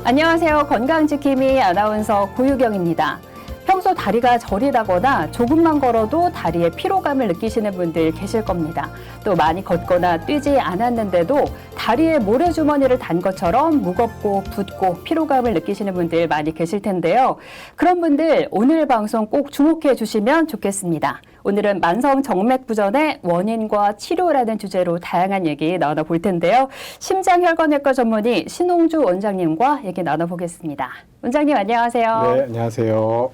안녕하세요. 건강지킴이 아나운서 고유경입니다. 평소 다리가 저리다거나 조금만 걸어도 다리에 피로감을 느끼시는 분들 계실 겁니다. 또 많이 걷거나 뛰지 않았는데도 다리에 모래주머니를 단 것처럼 무겁고 붓고 피로감을 느끼시는 분들 많이 계실 텐데요. 그런 분들 오늘 방송 꼭 주목해 주시면 좋겠습니다. 오늘은 만성 정맥부전의 원인과 치료라는 주제로 다양한 얘기 나눠볼 텐데요. 심장혈관외과 전문의 신홍주 원장님과 얘기 나눠보겠습니다. 원장님 안녕하세요. 네, 안녕하세요.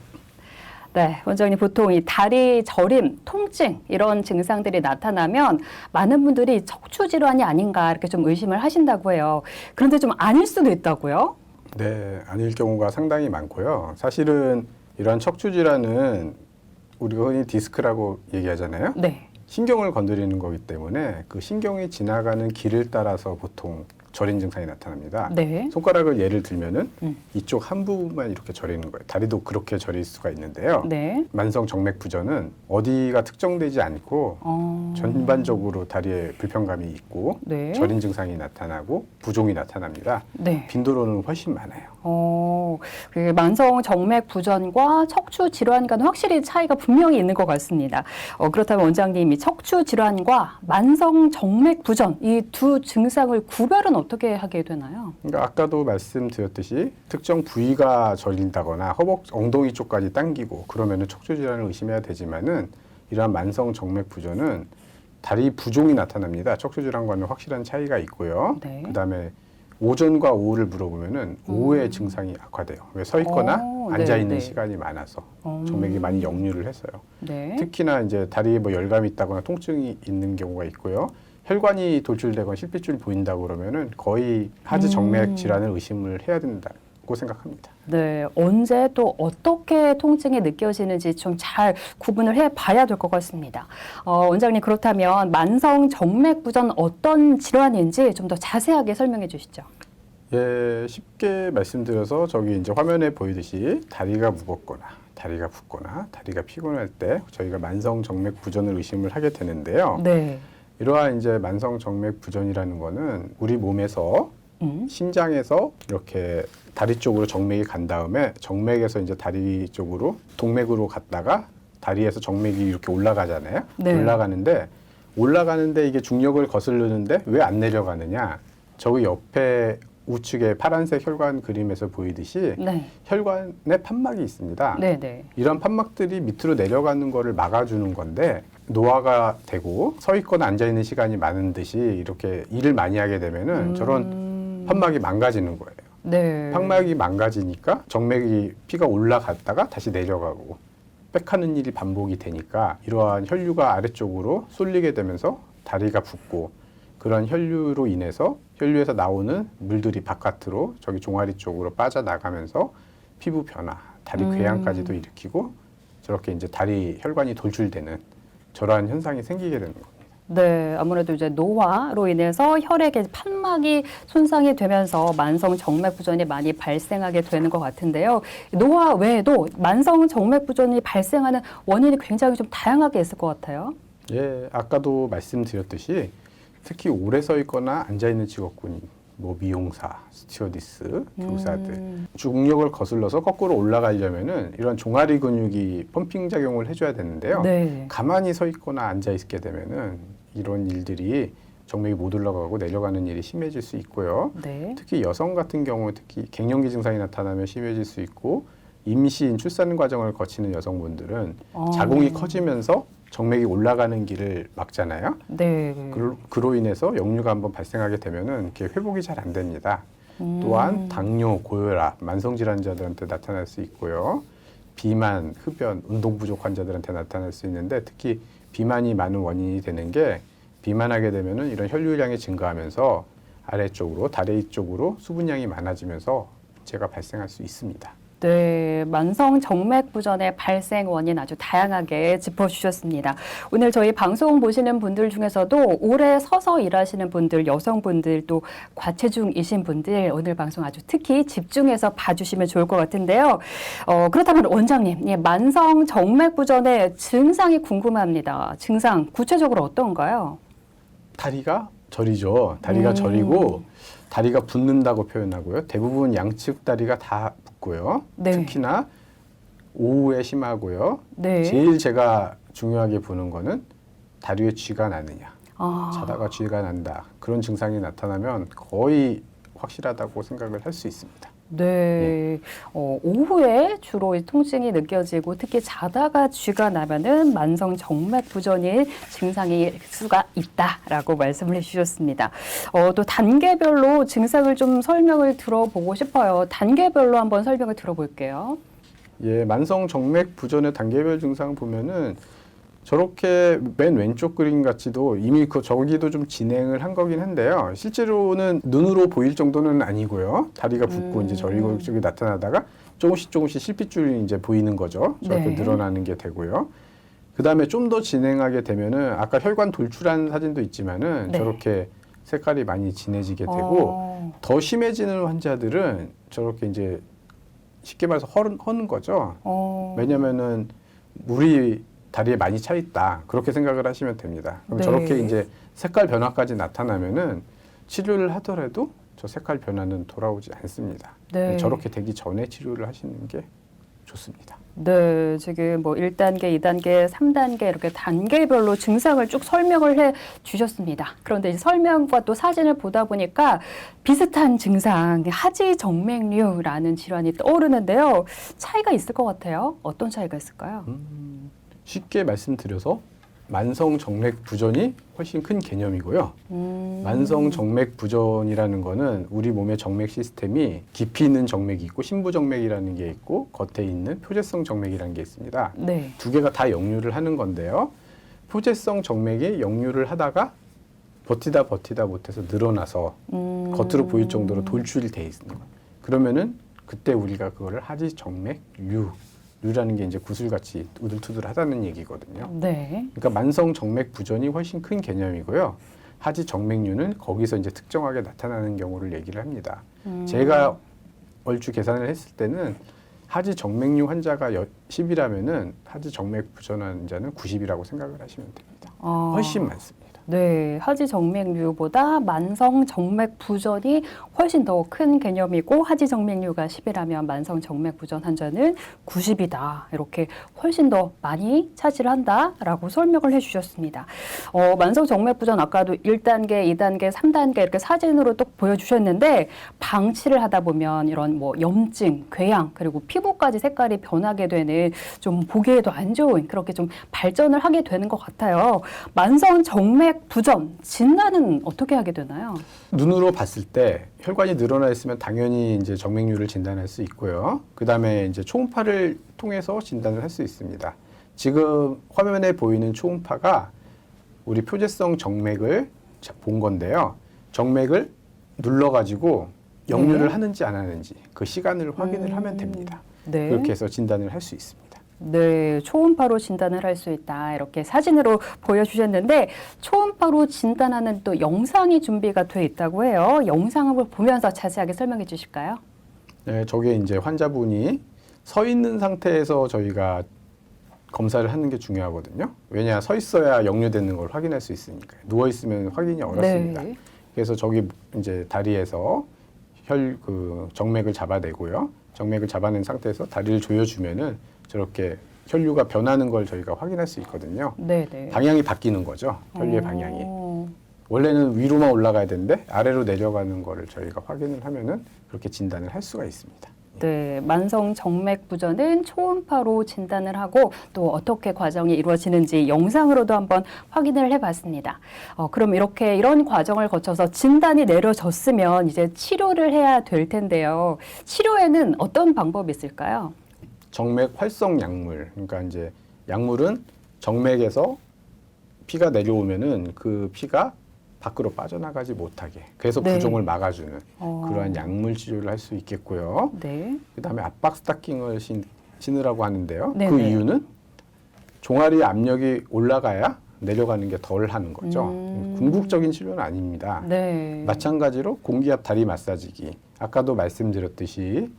네, 원장님 보통 이 다리 저림, 통증 이런 증상들이 나타나면 많은 분들이 척추 질환이 아닌가 이렇게 좀 의심을 하신다고 해요. 그런데 좀 아닐 수도 있다고요? 네, 아닐 경우가 상당히 많고요. 사실은 이러한 척추 질환은 우리가 흔히 디스크라고 얘기하잖아요. 네. 신경을 건드리는 거기 때문에 그 신경이 지나가는 길을 따라서 보통 저린 증상이 나타납니다. 네. 손가락을 예를 들면은 이쪽 한 부분만 이렇게 저리는 거예요. 다리도 그렇게 저릴 수가 있는데요. 네. 만성 정맥부전은 어디가 특정되지 않고 전반적으로 다리에 불편감이 있고 네. 저린 증상이 나타나고 부종이 나타납니다. 네. 빈도로는 훨씬 많아요. 그 만성 정맥 부전과 척추 질환과는 확실히 차이가 분명히 있는 것 같습니다. 그렇다면 원장님이 척추 질환과 만성 정맥 부전 이 두 증상을 구별은 어떻게 하게 되나요? 그러니까 아까도 말씀드렸듯이 특정 부위가 저린다거나 허벅, 엉덩이 쪽까지 당기고 그러면은 척추 질환을 의심해야 되지만은 이러한 만성 정맥 부전은 다리 부종이 나타납니다. 척추 질환과는 확실한 차이가 있고요. 네. 그다음에 오전과 오후를 물어보면은 오후에 증상이 악화돼요. 왜 서 있거나 앉아 있는 네. 시간이 많아서 정맥이 많이 역류를 했어요. 네. 특히나 이제 다리에 뭐 열감이 있다거나 통증이 있는 경우가 있고요. 혈관이 돌출되거나 실핏줄이 보인다고 그러면은 거의 하지 정맥 질환을 의심을 해야 된다고 생각합니다. 네, 언제 또 어떻게 통증이 느껴지는지 좀 잘 구분을 해봐야 될 것 같습니다. 원장님 그렇다면 만성 정맥 부전 어떤 질환인지 좀 더 자세하게 설명해 주시죠. 예, 쉽게 말씀드려서 저기 이제 화면에 보이듯이 다리가 무겁거나 다리가 붓거나 다리가 피곤할 때 저희가 만성 정맥 부전을 의심을 하게 되는데요. 네. 이러한 이제 만성 정맥 부전이라는 거는 우리 몸에서 심장에서 이렇게 다리 쪽으로 정맥이 간 다음에 정맥에서 이제 다리 쪽으로 동맥으로 갔다가 다리에서 정맥이 이렇게 올라가잖아요. 네. 올라가는데 이게 중력을 거스르는데 왜 안 내려가느냐? 저기 옆에 우측에 파란색 혈관 그림에서 보이듯이 네. 혈관에 판막이 있습니다. 네, 네. 이런 판막들이 밑으로 내려가는 거를 막아주는 건데 노화가 되고 서 있거나 앉아 있는 시간이 많은 듯이 이렇게 일을 많이 하게 되면은 저런 판막이 망가지는 거예요. 네. 판막이 망가지니까 정맥이 피가 올라갔다가 다시 내려가고 빽하는 일이 반복이 되니까 이러한 혈류가 아래쪽으로 쏠리게 되면서 다리가 붓고 그런 혈류로 인해서 혈류에서 나오는 물들이 바깥으로 저기 종아리 쪽으로 빠져나가면서 피부 변화, 다리 궤양까지도 일으키고 저렇게 이제 다리 혈관이 돌출되는 저러한 현상이 생기게 되는 겁니다. 네, 아무래도 이제 노화로 인해서 혈액의 판막이 손상이 되면서 만성 정맥 부전이 많이 발생하게 되는 것 같은데요. 노화 외에도 만성 정맥 부전이 발생하는 원인이 굉장히 좀 다양하게 있을 것 같아요. 예, 아까도 말씀드렸듯이 특히 오래 서 있거나 앉아 있는 직업군이 뭐 미용사, 스튜어디스, 교사들 중력을 거슬러서 거꾸로 올라가려면은 이런 종아리 근육이 펌핑 작용을 해줘야 되는데요. 네. 가만히 서 있거나 앉아 있게 되면은 이런 일들이 정맥이 못 올라가고 내려가는 일이 심해질 수 있고요. 네. 특히 여성 같은 경우 특히 갱년기 증상이 나타나면 심해질 수 있고 임신, 출산 과정을 거치는 여성분들은 자궁이 커지면서 정맥이 올라가는 길을 막잖아요. 네. 그로 인해서 역류가 한번 발생하게 되면은 이렇게 회복이 잘 안 됩니다. 또한 당뇨, 고혈압, 만성 질환자들한테 나타날 수 있고요. 비만, 흡연, 운동 부족 환자들한테 나타날 수 있는데 특히 비만이 많은 원인이 되는 게 비만하게 되면은 이런 혈류량이 증가하면서 아래쪽으로 다리 쪽으로 수분량이 많아지면서 문제가 발생할 수 있습니다. 네, 만성 정맥 부전의 발생 원인 아주 다양하게 짚어주셨습니다. 오늘 저희 방송 보시는 분들 중에서도 오래 서서 일하시는 분들, 여성분들 또 과체중이신 분들 오늘 방송 아주 특히 집중해서 봐주시면 좋을 것 같은데요. 그렇다면 원장님, 예, 만성 정맥 부전의 증상이 궁금합니다. 증상 구체적으로 어떤가요? 다리가 저리죠. 다리가 저리고 다리가 붓는다고 표현하고요. 대부분 양측 다리가 다 붓고요. 네. 특히나 오후에 심하고요. 네. 제일 제가 중요하게 보는 거는 다리 위에 쥐가 나느냐. 아. 자다가 쥐가 난다. 그런 증상이 나타나면 거의 확실하다고 생각을 할 수 있습니다. 네. 오후에 주로 이 통증이 느껴지고 특히 자다가 쥐가 나면은 만성 정맥 부전일 증상일 수가 있다라고 말씀을 해주셨습니다. 또 단계별로 증상을 좀 설명을 들어보고 싶어요. 단계별로 한번 설명을 들어볼게요. 예, 만성 정맥 부전의 단계별 증상 보면은 저렇게 맨 왼쪽 그림 같이도 이미 저기도 좀 진행을 한 거긴 한데요. 실제로는 눈으로 보일 정도는 아니고요. 다리가 붓고 이제 저쪽이 나타나다가 조금씩 실핏줄이 이제 보이는 거죠. 저렇게 네. 늘어나는 게 되고요. 그 다음에 좀 더 진행하게 되면은 아까 혈관 돌출한 사진도 있지만은 네. 저렇게 색깔이 많이 진해지게 되고 더 심해지는 환자들은 저렇게 이제 쉽게 말해서 허는 거죠. 왜냐면은 물이 다리에 많이 차 있다. 그렇게 생각을 하시면 됩니다. 그럼 네. 저렇게 이제 색깔 변화까지 나타나면은 치료를 하더라도 저 색깔 변화는 돌아오지 않습니다. 네. 저렇게 되기 전에 치료를 하시는 게 좋습니다. 네, 지금 뭐 1단계, 2단계, 3단계 이렇게 단계별로 증상을 쭉 설명을 해 주셨습니다. 그런데 이제 설명과 또 사진을 보다 보니까 비슷한 증상, 하지정맥류라는 질환이 떠오르는데요. 차이가 있을 것 같아요. 어떤 차이가 있을까요? 쉽게 말씀드려서 만성 정맥 부전이 훨씬 큰 개념이고요. 만성 정맥 부전이라는 거는 우리 몸의 정맥 시스템이 깊이 있는 정맥이 있고 심부 정맥이라는 게 있고 겉에 있는 표재성 정맥이라는 게 있습니다. 네. 두 개가 다 역류를 하는 건데요. 표재성 정맥이 역류를 하다가 버티다 못해서 늘어나서 겉으로 보일 정도로 돌출이 돼 있는 거예요. 그러면은 그때 우리가 그거를 하지정맥류라는 게 이제 구슬같이 우둘투둘하다는 얘기거든요. 네. 그러니까 만성 정맥 부전이 훨씬 큰 개념이고요. 하지 정맥류는 거기서 이제 특정하게 나타나는 경우를 얘기를 합니다. 제가 얼추 계산을 했을 때는 하지 정맥류 환자가 10이라면은 하지 정맥 부전 환자는 90이라고 생각을 하시면 됩니다. 훨씬 많습니다. 네, 하지정맥류보다 만성정맥부전이 훨씬 더 큰 개념이고 하지정맥류가 10이라면 만성정맥부전 환자는 90이다. 이렇게 훨씬 더 많이 차지를 한다라고 설명을 해주셨습니다. 만성정맥부전 아까도 1단계, 2단계, 3단계 이렇게 사진으로 또 보여주셨는데 방치를 하다 보면 이런 뭐 염증, 궤양 그리고 피부까지 색깔이 변하게 되는 좀 보기에도 안 좋은 그렇게 좀 발전을 하게 되는 것 같아요. 만성정맥 부전 진단은 어떻게 하게 되나요? 눈으로 봤을 때 혈관이 늘어나 있으면 당연히 이제 정맥류를 진단할 수 있고요. 그 다음에 이제 초음파를 통해서 진단을 할 수 있습니다. 지금 화면에 보이는 초음파가 우리 표재성 정맥을 본 건데요. 정맥을 눌러가지고 역류를 하는지 안 하는지 그 시간을 확인을 하면 됩니다. 네. 그렇게 해서 진단을 할 수 있습니다. 네, 초음파로 진단을 할 수 있다. 이렇게 사진으로 보여주셨는데 초음파로 진단하는 또 영상이 준비가 돼 있다고 해요. 영상을 보면서 자세하게 설명해 주실까요? 네, 저게 이제 환자분이 서 있는 상태에서 저희가 검사를 하는 게 중요하거든요. 왜냐, 서 있어야 역류되는 걸 확인할 수 있으니까요. 누워 있으면 확인이 어렵습니다. 네. 그래서 저기 이제 다리에서 정맥을 잡아내고요. 정맥을 잡아낸 상태에서 다리를 조여주면은 저렇게 혈류가 변하는 걸 저희가 확인할 수 있거든요. 네네. 방향이 바뀌는 거죠. 혈류의 방향이. 원래는 위로만 올라가야 되는데 아래로 내려가는 거를 저희가 확인을 하면은 그렇게 진단을 할 수가 있습니다. 네, 만성 정맥 부전은 초음파로 진단을 하고 또 어떻게 과정이 이루어지는지 영상으로도 한번 확인을 해봤습니다. 그럼 이런 과정을 거쳐서 진단이 내려졌으면 이제 치료를 해야 될 텐데요. 치료에는 어떤 방법이 있을까요? 정맥 활성 약물, 그러니까 이제 약물은 정맥에서 피가 내려오면은 그 피가 밖으로 빠져나가지 못하게, 그래서 네. 부종을 막아주는 그러한 약물 치료를 할 수 있겠고요. 네. 그다음에 압박 스타킹을 신으라고 하는데요. 네네. 그 이유는 종아리 압력이 올라가야 내려가는 게 덜 하는 거죠. 궁극적인 치료는 아닙니다. 네. 마찬가지로 공기압 다리 마사지기, 아까도 말씀드렸듯이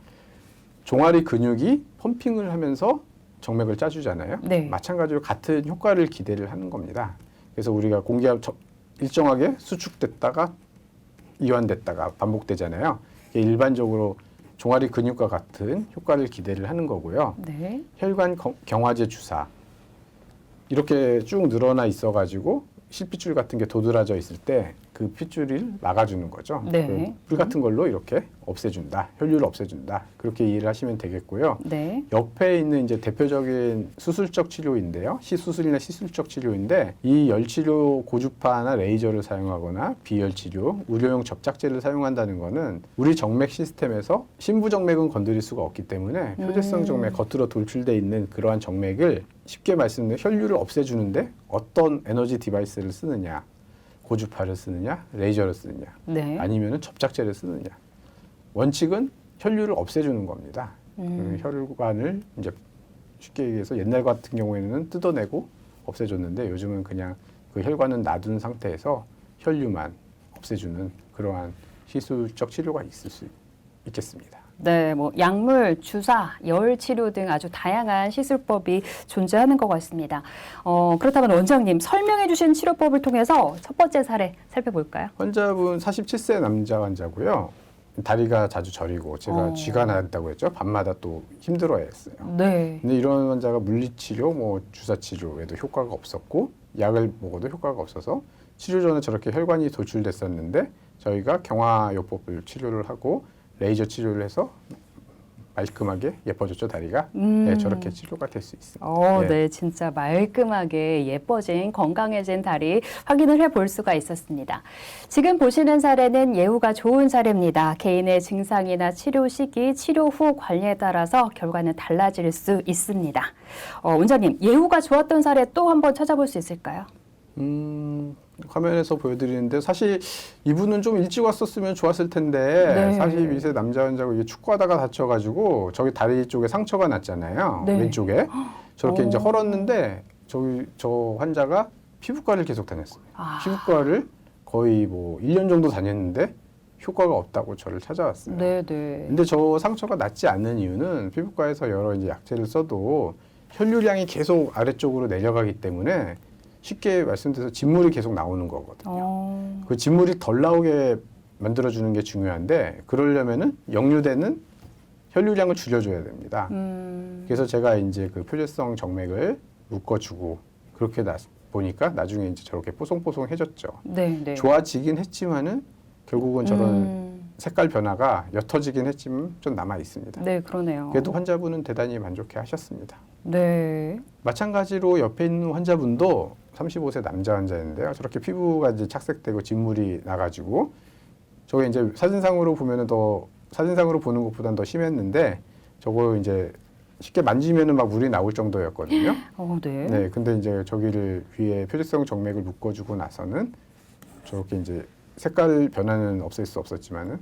종아리 근육이 펌핑을 하면서 정맥을 짜주잖아요. 네. 마찬가지로 같은 효과를 기대를 하는 겁니다. 그래서 우리가 공기압 일정하게 수축됐다가 이완됐다가 반복되잖아요. 이게 일반적으로 종아리 근육과 같은 효과를 기대를 하는 거고요. 네. 혈관 경화제 주사 이렇게 쭉 늘어나 있어가지고 실핏줄 같은 게 도드라져 있을 때 그 핏줄을 막아주는 거죠. 네. 불 같은 걸로 이렇게 없애준다, 혈류를 없애준다 그렇게 이해를 하시면 되겠고요. 네. 옆에 있는 이제 대표적인 수술적 치료인데요. 시수술이나 시술적 치료인데 이 열치료 고주파나 레이저를 사용하거나 비열치료, 의료용 접착제를 사용한다는 거는 우리 정맥 시스템에서 신부정맥은 건드릴 수가 없기 때문에 표재성 정맥 겉으로 돌출돼 있는 그러한 정맥을 쉽게 말씀드리면 혈류를 없애주는데 어떤 에너지 디바이스를 쓰느냐, 고주파를 쓰느냐, 레이저를 쓰느냐, 네. 아니면은 접착제를 쓰느냐. 원칙은 혈류를 없애주는 겁니다. 그 혈관을 이제 쉽게 얘기해서 옛날 같은 경우에는 뜯어내고 없애줬는데 요즘은 그냥 그 혈관은 놔둔 상태에서 혈류만 없애주는 그러한 시술적 치료가 있을 수 있겠습니다. 네, 뭐 약물, 주사, 열 치료 등 아주 다양한 시술법이 존재하는 것 같습니다. 그렇다면 원장님 설명해 주신 치료법을 통해서 첫 번째 사례 살펴볼까요? 환자분 47세 남자 환자고요. 다리가 자주 저리고 제가 쥐가 난다고 했죠. 밤마다 또 힘들어했어요. 네. 근데 이런 환자가 물리치료, 뭐 주사치료에도 효과가 없었고 약을 먹어도 효과가 없어서 치료 전에 저렇게 혈관이 돌출됐었는데 저희가 경화요법을 치료를 하고 레이저 치료를 해서 말끔하게 예뻐졌죠, 다리가. 네, 저렇게 치료가 될 수 있습니다. 네, 진짜 말끔하게 예뻐진 건강해진 다리 확인을 해볼 수가 있었습니다. 지금 보시는 사례는 예후가 좋은 사례입니다. 개인의 증상이나 치료 시기, 치료 후 관리에 따라서 결과는 달라질 수 있습니다. 원장님, 예후가 좋았던 사례 또 한번 찾아볼 수 있을까요? 화면에서 보여드리는데 사실 이분은 좀 일찍 왔었으면 좋았을 텐데 네. 42세 남자 환자고 이게 축구하다가 다쳐가지고 저기 다리 쪽에 상처가 났잖아요. 네. 왼쪽에 저렇게 이제 헐었는데 저 환자가 피부과를 계속 다녔어요. 피부과를 거의 뭐 1년 정도 다녔는데 효과가 없다고 저를 찾아왔어요. 네. 근데 저 상처가 낫지 않는 이유는 피부과에서 여러 이제 약제를 써도 혈류량이 계속 아래쪽으로 내려가기 때문에 쉽게 말씀드려서 진물이 계속 나오는 거거든요. 그 진물이 덜 나오게 만들어주는 게 중요한데 그러려면은 역류되는 혈류량을 줄여줘야 됩니다. 그래서 제가 이제 그 표재성 정맥을 묶어주고 그렇게 보니까 나중에 이제 저렇게 뽀송뽀송해졌죠. 네. 좋아지긴 했지만은 결국은 저런 색깔 변화가 옅어지긴 했지만 좀 남아 있습니다. 네, 그러네요. 그래도 환자분은 대단히 만족해 하셨습니다. 네. 마찬가지로 옆에 있는 환자분도 35세 남자 환자인데요. 저렇게 피부가 이제 착색되고 진물이 나가지고 저게 이제 사진상으로 보면은 사진상으로 보는 것보다는 더 심했는데 저거 이제 쉽게 만지면은 막 물이 나올 정도였거든요. 네. 네, 근데 이제 저기를 위에 표재성 정맥을 묶어주고 나서는 저렇게 이제 색깔 변화는 없앨 수 없었지만은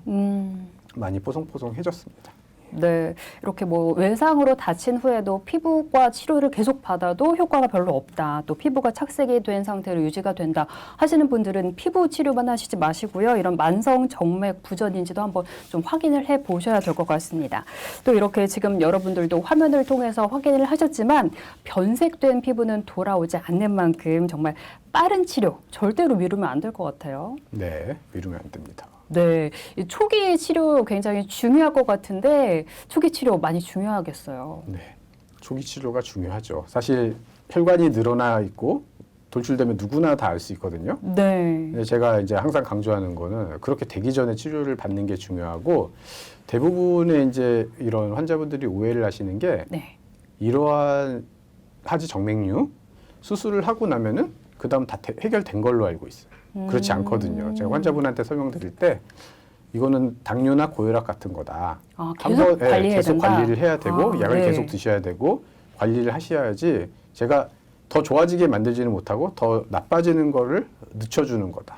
많이 뽀송뽀송해졌습니다. 네, 이렇게 뭐 외상으로 다친 후에도 피부과 치료를 계속 받아도 효과가 별로 없다. 또 피부가 착색이 된 상태로 유지가 된다 하시는 분들은 피부 치료만 하시지 마시고요. 이런 만성 정맥 부전인지도 한번 좀 확인을 해 보셔야 될 것 같습니다. 또 이렇게 지금 여러분들도 화면을 통해서 확인을 하셨지만 변색된 피부는 돌아오지 않는 만큼 정말 빠른 치료 절대로 미루면 안 될 것 같아요. 네, 미루면 안 됩니다. 네, 이 초기 치료 굉장히 중요할 것 같은데 초기 치료 많이 중요하겠어요. 네, 초기 치료가 중요하죠. 사실 혈관이 늘어나 있고 돌출되면 누구나 다 알 수 있거든요. 네. 근데 제가 이제 항상 강조하는 거는 그렇게 되기 전에 치료를 받는 게 중요하고 대부분의 이제 이런 환자분들이 오해를 하시는 게 네. 이러한 하지 정맥류 수술을 하고 나면은 그다음 다 해결된 걸로 알고 있어요. 그렇지 않거든요. 제가 환자분한테 설명드릴 때 이거는 당뇨나 고혈압 같은 거다. 계속 관리해야 계속 된다? 관리를 해야 되고 약을 네. 계속 드셔야 되고 관리를 하셔야지 제가 더 좋아지게 만들지는 못하고 더 나빠지는 거를 늦춰주는 거다.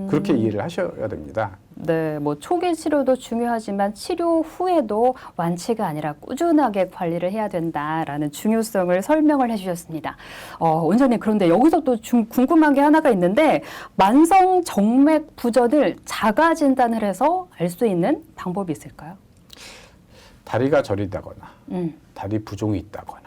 그렇게 이해를 하셔야 됩니다. 네, 뭐 초기 치료도 중요하지만 치료 후에도 완치가 아니라 꾸준하게 관리를 해야 된다라는 중요성을 설명을 해주셨습니다. 원장님, 그런데 여기서 또 궁금한 게 하나가 있는데 만성 정맥 부전을 자가 진단을 해서 알 수 있는 방법이 있을까요? 다리가 저리다거나 다리 부종이 있다거나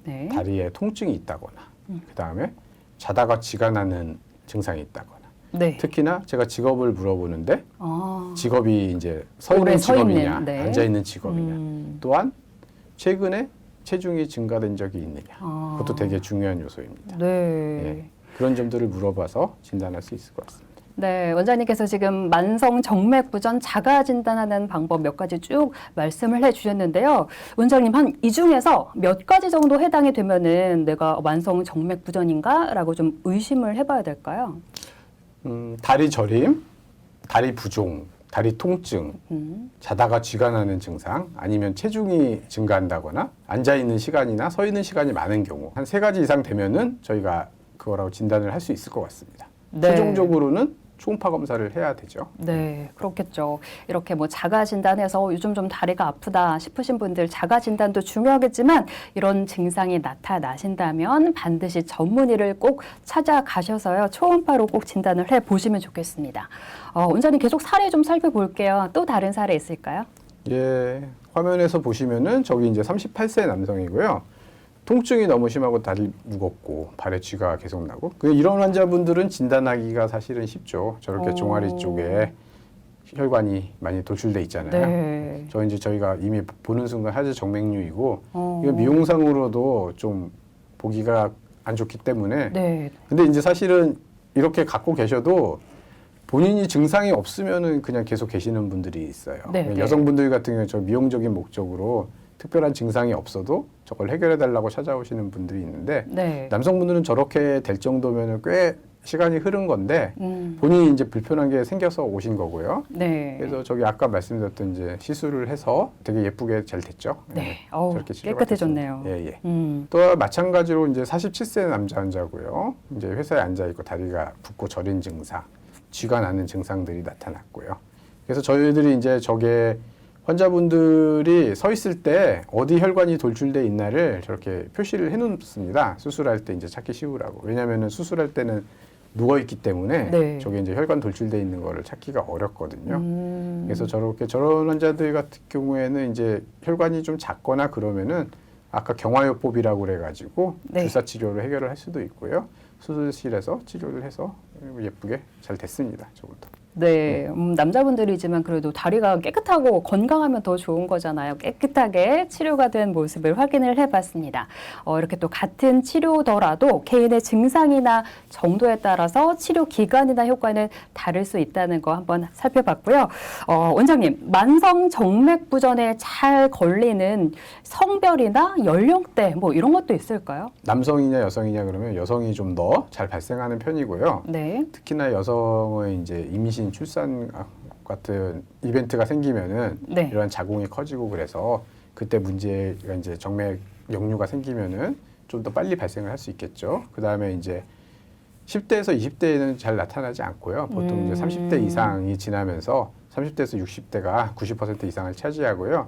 네. 다리에 통증이 있다거나 그 다음에 자다가 쥐가 나는 증상이 있다거나 네. 특히나 제가 직업을 물어보는데 아. 직업이 이제 서 오래 있는 서 직업이냐, 있는, 네. 앉아 있는 직업이냐. 또한 최근에 체중이 증가된 적이 있느냐. 아. 그것도 되게 중요한 요소입니다. 네. 예. 그런 점들을 물어봐서 진단할 수 있을 것 같습니다. 네, 원장님께서 지금 만성 정맥부전 자가 진단하는 방법 몇 가지 쭉 말씀을 해주셨는데요. 원장님, 한 이 중에서 몇 가지 정도 해당이 되면은 내가 만성 정맥부전인가라고 좀 의심을 해봐야 될까요? 다리 저림, 다리 부종, 다리 통증, 자다가 쥐가 나는 증상, 아니면 체중이 증가한다거나 앉아 있는 시간이나 서 있는 시간이 많은 경우 한 3가지 이상 되면은 저희가 그거라고 진단을 할 수 있을 것 같습니다. 네. 최종적으로는 초음파 검사를 해야 되죠. 네, 그렇겠죠. 이렇게 뭐 자가 진단해서 요즘 좀 다리가 아프다 싶으신 분들 자가 진단도 중요하겠지만 이런 증상이 나타나신다면 반드시 전문의를 꼭 찾아가셔서요. 초음파로 꼭 진단을 해보시면 좋겠습니다. 원장님 계속 사례 좀 살펴볼게요. 또 다른 사례 있을까요? 예, 화면에서 보시면은 저기 이제 38세 남성이고요. 통증이 너무 심하고 다리 무겁고 발에 쥐가 계속 나고 이런 환자분들은 진단하기가 사실은 쉽죠. 저렇게 종아리 쪽에 혈관이 많이 돌출돼 있잖아요. 네. 저희가 이미 보는 순간 하지 정맥류이고 이거 미용상으로도 좀 보기가 안 좋기 때문에 네. 근데 이제 사실은 이렇게 갖고 계셔도 본인이 증상이 없으면은 그냥 계속 계시는 분들이 있어요. 네, 네. 여성분들 같은 경우에 저 미용적인 목적으로 특별한 증상이 없어도 저걸 해결해 달라고 찾아오시는 분들이 있는데 네. 남성분들은 저렇게 될 정도면 꽤 시간이 흐른 건데 음. 본인이 이제 불편한 게 생겨서 오신 거고요. 네. 그래서 저기 아까 말씀드렸던 이제 시술을 해서 되게 예쁘게 잘 됐죠. 네. 저렇게 치료가 깨끗해졌네요. 됐습니다. 예. 또 마찬가지로 이제 47세 남자 환자고요. 이제 회사에 앉아 있고 다리가 붓고 저린 증상, 쥐가 나는 증상들이 나타났고요. 그래서 저희들이 이제 저게 환자분들이 서 있을 때 어디 혈관이 돌출돼 있나를 저렇게 표시를 해놓습니다. 수술할 때 이제 찾기 쉬우라고. 왜냐하면 수술할 때는 누워 있기 때문에 네. 저게 이제 혈관 돌출돼 있는 거를 찾기가 어렵거든요. 그래서 저런 환자들 같은 경우에는 이제 혈관이 좀 작거나 그러면은 아까 경화요법이라고 그래가지고 네. 주사 치료를 해결을 할 수도 있고요. 수술실에서 치료를 해서 예쁘게 잘 됐습니다. 저것도. 네, 남자분들이지만 그래도 다리가 깨끗하고 건강하면 더 좋은 거잖아요. 깨끗하게 치료가 된 모습을 확인을 해봤습니다. 이렇게 또 같은 치료더라도 개인의 증상이나 정도에 따라서 치료 기간이나 효과는 다를 수 있다는 거 한번 살펴봤고요. 원장님, 만성 정맥부전에 잘 걸리는 성별이나 연령대 뭐 이런 것도 있을까요? 남성이냐 여성이냐 그러면 여성이 좀 더 잘 발생하는 편이고요. 네. 특히나 여성의 이제 임신, 출산 같은 이벤트가 생기면은 네. 이런 자궁이 커지고 그래서 그때 문제가 이제 정맥 역류가 생기면은 좀 더 빨리 발생을 할 수 있겠죠. 그 다음에 이제 10대에서 20대에는 잘 나타나지 않고요. 보통 이제 30대 이상이 지나면서 30대에서 60대가 90% 이상을 차지하고요.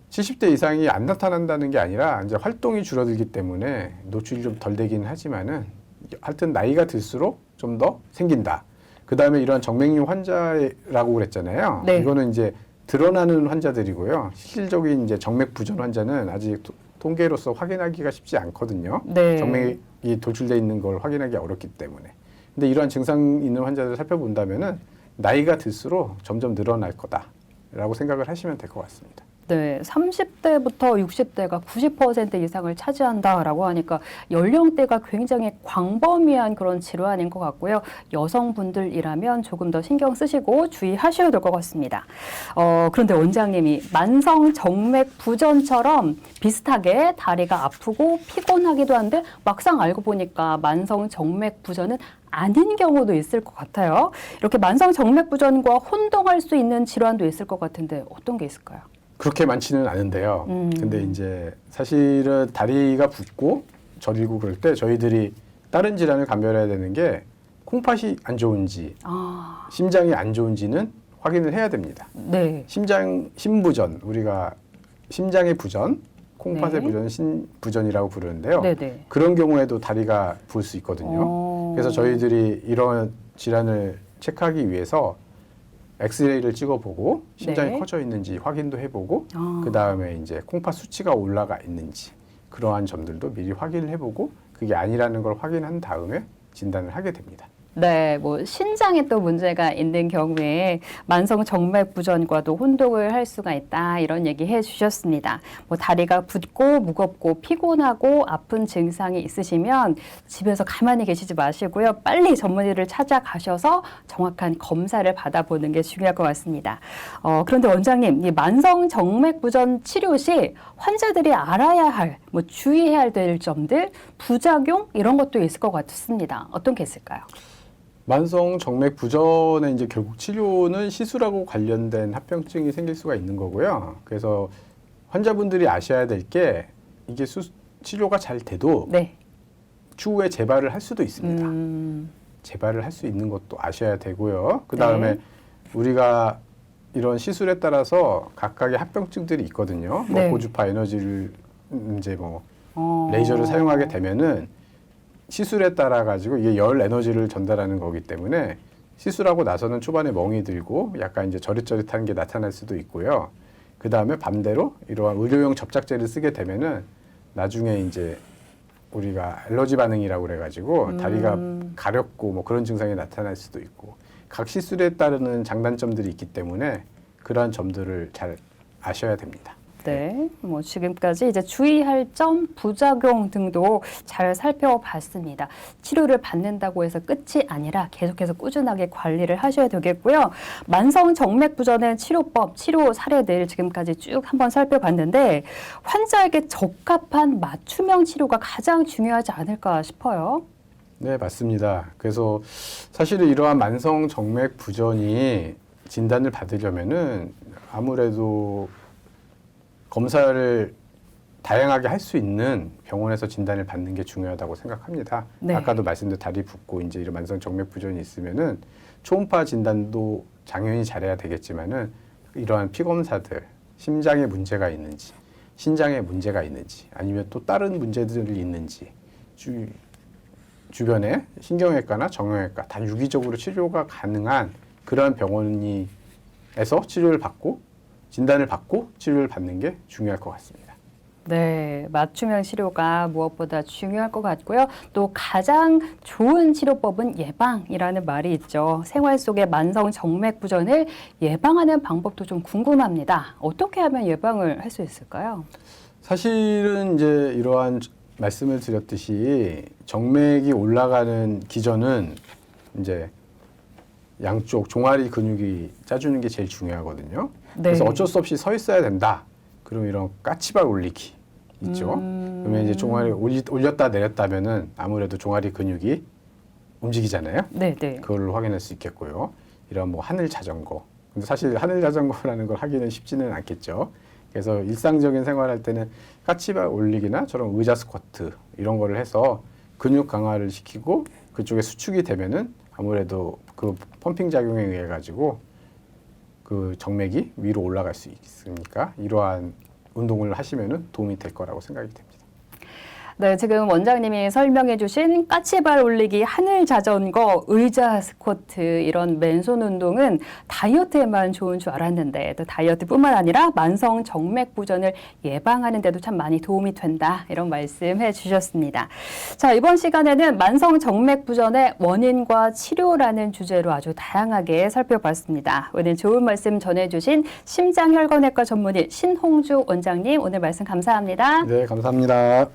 70대 이상이 안 나타난다는 게 아니라 이제 활동이 줄어들기 때문에 노출이 좀 덜 되긴 하지만은 하여튼 나이가 들수록 좀 더 생긴다. 그 다음에 이런 정맥류 환자라고 그랬잖아요. 네. 이거는 이제 드러나는 환자들이고요. 실질적인 이제 정맥 부전 환자는 아직 통계로서 확인하기가 쉽지 않거든요. 네. 정맥이 돌출돼 있는 걸 확인하기 어렵기 때문에. 근데 이러한 증상 있는 환자들을 살펴본다면은 나이가 들수록 점점 늘어날 거다라고 생각을 하시면 될 것 같습니다. 네, 30대부터 60대가 90% 이상을 차지한다라고 하니까 연령대가 굉장히 광범위한 그런 질환인 것 같고요. 여성분들이라면 조금 더 신경 쓰시고 주의하셔야 될 것 같습니다. 그런데 원장님이 만성 정맥 부전처럼 비슷하게 다리가 아프고 피곤하기도 한데 막상 알고 보니까 만성 정맥 부전은 아닌 경우도 있을 것 같아요. 이렇게 만성 정맥 부전과 혼동할 수 있는 질환도 있을 것 같은데 어떤 게 있을까요? 그렇게 많지는 않은데요. 근데 이제 사실은 다리가 붓고 저리고 그럴 때 저희들이 다른 질환을 감별해야 되는 게 콩팥이 안 좋은지, 심장이 안 좋은지는 확인을 해야 됩니다. 네. 심부전, 우리가 심장의 부전, 콩팥의 네. 부전은 신부전이라고 부르는데요. 네네. 그런 경우에도 다리가 부을 수 있거든요. 그래서 저희들이 이런 질환을 체크하기 위해서 엑스레이를 찍어보고 심장이 네. 커져 있는지 확인도 해보고 그 다음에 이제 콩팥 수치가 올라가 있는지 그러한 점들도 미리 확인을 해보고 그게 아니라는 걸 확인한 다음에 진단을 하게 됩니다. 네, 뭐 신장에 또 문제가 있는 경우에 만성 정맥 부전과도 혼동을 할 수가 있다 이런 얘기 해주셨습니다. 뭐 다리가 붓고 무겁고 피곤하고 아픈 증상이 있으시면 집에서 가만히 계시지 마시고요. 빨리 전문의를 찾아가셔서 정확한 검사를 받아보는 게 중요할 것 같습니다. 그런데 원장님, 이 만성 정맥 부전 치료 시 환자들이 알아야 할, 뭐 주의해야 될 점들, 부작용 이런 것도 있을 것 같습니다. 어떤 게 있을까요? 만성 정맥 부전의 이제 결국 치료는 시술하고 관련된 합병증이 생길 수가 있는 거고요. 그래서 환자분들이 아셔야 될 게 이게 치료가 잘 돼도 네. 추후에 재발을 할 수도 있습니다. 재발을 할 수 있는 것도 아셔야 되고요. 그 다음에 네. 우리가 이런 시술에 따라서 각각의 합병증들이 있거든요. 네. 뭐 고주파 에너지를 이제 뭐 레이저를 사용하게 되면은 시술에 따라 가지고 이게 열 에너지를 전달하는 거기 때문에 시술하고 나서는 초반에 멍이 들고 약간 이제 저릿저릿한 게 나타날 수도 있고요. 그 다음에 반대로 이러한 의료용 접착제를 쓰게 되면은 나중에 이제 우리가 알러지 반응이라고 그래가지고 다리가 가렵고 뭐 그런 증상이 나타날 수도 있고 각 시술에 따르는 장단점들이 있기 때문에 그러한 점들을 잘 아셔야 됩니다. 네, 뭐 지금까지 이제 주의할 점, 부작용 등도 잘 살펴봤습니다. 치료를 받는다고 해서 끝이 아니라 계속해서 꾸준하게 관리를 하셔야 되겠고요. 만성 정맥 부전의 치료법, 치료 사례들 지금까지 쭉 한번 살펴봤는데 환자에게 적합한 맞춤형 치료가 가장 중요하지 않을까 싶어요. 네, 맞습니다. 그래서 사실은 이러한 만성 정맥 부전이 진단을 받으려면은 아무래도 검사를 다양하게 할 수 있는 병원에서 진단을 받는 게 중요하다고 생각합니다. 네. 아까도 말씀드린 다리 붓고 이제 이런 만성 정맥 부전이 있으면은 초음파 진단도 당연히 잘해야 되겠지만은 이러한 피 검사들, 심장에 문제가 있는지, 신장에 문제가 있는지, 아니면 또 다른 문제들이 있는지, 주변에 신경외과나 정형외과 다 유기적으로 치료가 가능한 그러한 병원에서 치료를 받고 진단을 받고 치료를 받는 게 중요할 것 같습니다. 네, 맞춤형 치료가 무엇보다 중요할 것 같고요. 또 가장 좋은 치료법은 예방이라는 말이 있죠. 생활 속의 만성 정맥 부전을 예방하는 방법도 좀 궁금합니다. 어떻게 하면 예방을 할 수 있을까요? 사실은 이제 이러한 말씀을 드렸듯이 정맥이 올라가는 기전은 이제 양쪽 종아리 근육이 짜주는 게 제일 중요하거든요. 네. 그래서 어쩔 수 없이 서 있어야 된다. 그럼 이런 까치발 올리기 있죠. 그러면 이제 종아리 올렸다 내렸다면은 아무래도 종아리 근육이 움직이잖아요. 네, 네. 그걸 확인할 수 있겠고요. 이런 뭐 하늘 자전거. 근데 사실 하늘 자전거라는 걸 하기는 쉽지는 않겠죠. 그래서 일상적인 생활할 때는 까치발 올리기나 저런 의자 스쿼트 이런 거를 해서 근육 강화를 시키고 그쪽에 수축이 되면은 아무래도 그 펌핑 작용에 의해 가지고 그 정맥이 위로 올라갈 수 있으니까 이러한 운동을 하시면은 도움이 될 거라고 생각이 됩니다. 네, 지금 원장님이 설명해 주신 까치발 올리기, 하늘 자전거, 의자 스쿼트 이런 맨손 운동은 다이어트에만 좋은 줄 알았는데 또 다이어트뿐만 아니라 만성 정맥 부전을 예방하는 데도 참 많이 도움이 된다. 이런 말씀해 주셨습니다. 자, 이번 시간에는 만성 정맥 부전의 원인과 치료라는 주제로 아주 다양하게 살펴봤습니다. 오늘 좋은 말씀 전해 주신 심장혈관외과 전문의 신홍주 원장님 오늘 말씀 감사합니다. 네, 감사합니다.